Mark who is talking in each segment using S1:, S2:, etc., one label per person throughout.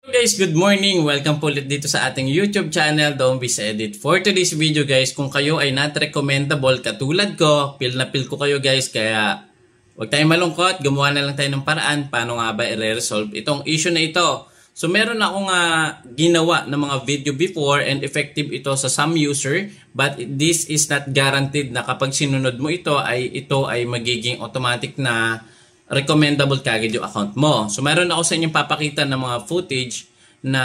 S1: Guys, good morning! Welcome po ulit dito sa ating YouTube channel, Don't Be Edit. For today's video guys, kung kayo ay not recommendable katulad ko, feel na feel ko kayo guys, kaya huwag tayong malungkot, gumawa na lang tayo ng paraan paano nga ba i-resolve itong issue na ito. So meron akong ginawa ng mga video before and effective ito sa some user, but this is not guaranteed na kapag sinunod mo ito ay magiging automatic na recommendable kagad yung account mo. So meron ako sa inyong papakita ng mga footage na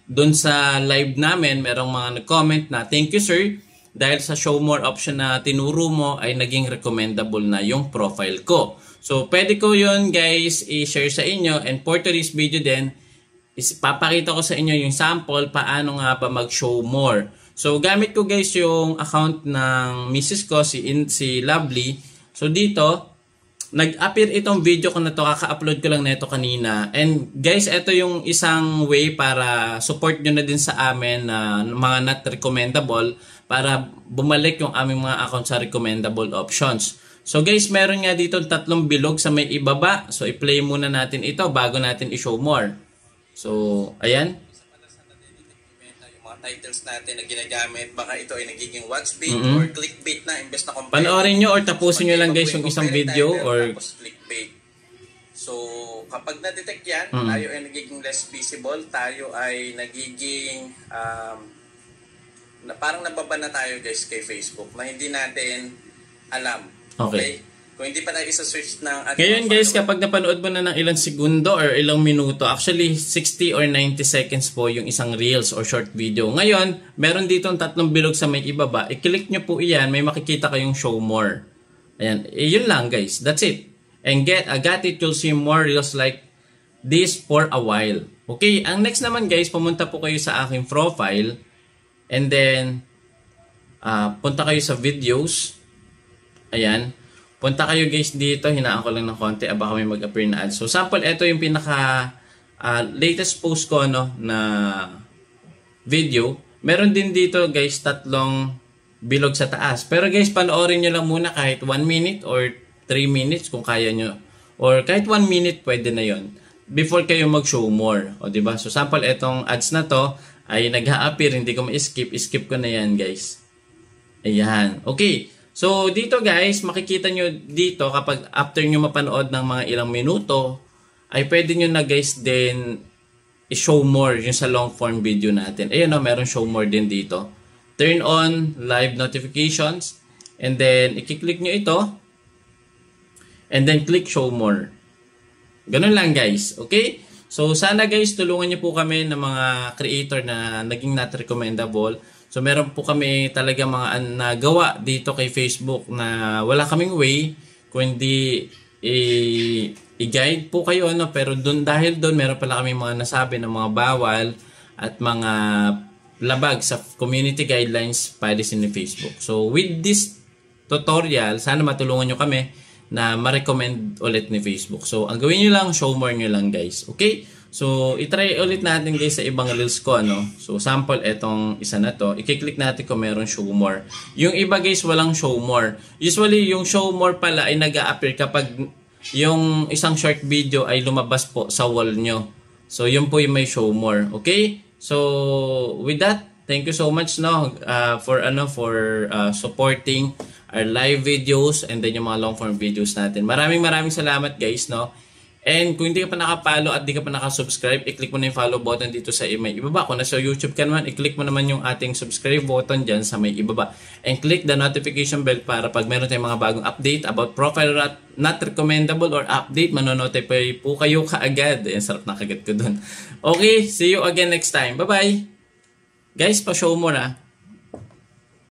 S1: dun sa live namin, merong mga nag-comment na thank you sir, dahil sa show more option na tinuro mo ay naging recommendable na yung profile ko. So pwede ko yun guys i-share sa inyo, and for today's video din is papakita ko sa inyo yung sample paano nga ba mag-show more. So gamit ko guys yung account ng misis ko, si Lovely. So dito nag-appear itong video ko na to, kaka-upload ko lang nito kanina. And guys, ito yung isang way para support nyo na din sa amin na mga not recommendable para bumalik yung aming mga account sa recommendable options. So guys, meron nga dito tatlong bilog sa may ibaba. So i-play muna natin ito bago natin i-show more. So, ayan.
S2: Titles natin na ginagamit, baka ito ay nagiging watch bait or clickbait na imbes na compare.
S1: Panoorin nyo or tapusin nyo lang guys yung isang video or
S2: clickbait. So kapag na-detect yan, tayo ay nagiging less visible, tayo ay nagiging na parang nababa na tayo guys kay Facebook na hindi natin alam. Okay? Kung hindi pa tayo isa-search ng
S1: ngayon guys, kapag napanood mo na ng ilang segundo or ilang minuto, actually 60 or 90 seconds po yung isang reels or short video. Ngayon, meron dito tatlong bilog sa may ibaba. I-click nyo po iyan, may makikita kayong show more. Ayan, yun lang guys. That's it. And got it, you'll see more reels like this for a while. Okay, ang next naman guys, pumunta po kayo sa aking profile. And then, punta kayo sa videos. Ayan. Punta kayo guys dito, hinaan ko lang ng konti, baka may mag-appear na ads. So sample, ito yung pinaka latest post ko no, na video. Meron din dito guys, tatlong bilog sa taas. Pero guys, panoorin nyo lang muna kahit 1 minute or 3 minutes kung kaya nyo. Or kahit 1 minute, pwede na yon before kayo mag-show more. O diba? So sample, etong ads na to ay nag-a-appear, hindi ko ma-skip. Skip ko na yan guys. Ayan. Okay. So, dito guys, makikita nyo dito kapag after nyo mapanood ng mga ilang minuto, ay pwede nyo na guys din i-show more yung sa long form video natin. Ayan o, meron show more din dito. Turn on live notifications, and then i-click nyo ito, and then click show more. Ganun lang guys, okay? So, sana guys, tulungan nyo po kami ng mga creator na naging not recommendable. So meron po kami talaga mga nagawa dito kay Facebook na wala kaming way kundi i-guide po kayo ano, pero dahil doon meron pala kami mga nasabi ng mga bawal at mga labag sa community guidelines policy ni Facebook. So with this tutorial, sana matulungan nyo kami na ma-recommend ulit ni Facebook. So ang gawin nyo lang, show more nyo lang guys. Okay? So, itry ulit natin guys sa ibang reels ko, ano. So, sample etong isa na to. I-click natin kung meron show more. Yung iba guys, walang show more. Usually, yung show more pala ay nag-a-appear kapag yung isang short video ay lumabas po sa wall nyo. So, yun po yung may show more. Okay? So, with that, thank you so much no for supporting our live videos and then yung mga long form videos natin. Maraming salamat guys, no. And kung hindi ka pa nakapalo at di ka pa nakasubscribe, i-click mo na yung follow button dito sa may ibaba. Kung nasa YouTube ka naman, i-click mo naman yung ating subscribe button dyan sa may ibaba. And click the notification bell para pag meron tayong mga bagong update about profile not recommendable or update, manonotify po kayo kaagad. Ang sarap na kagat ko dun. Okay, see you again next time. Bye-bye! Guys, pa-show mo na.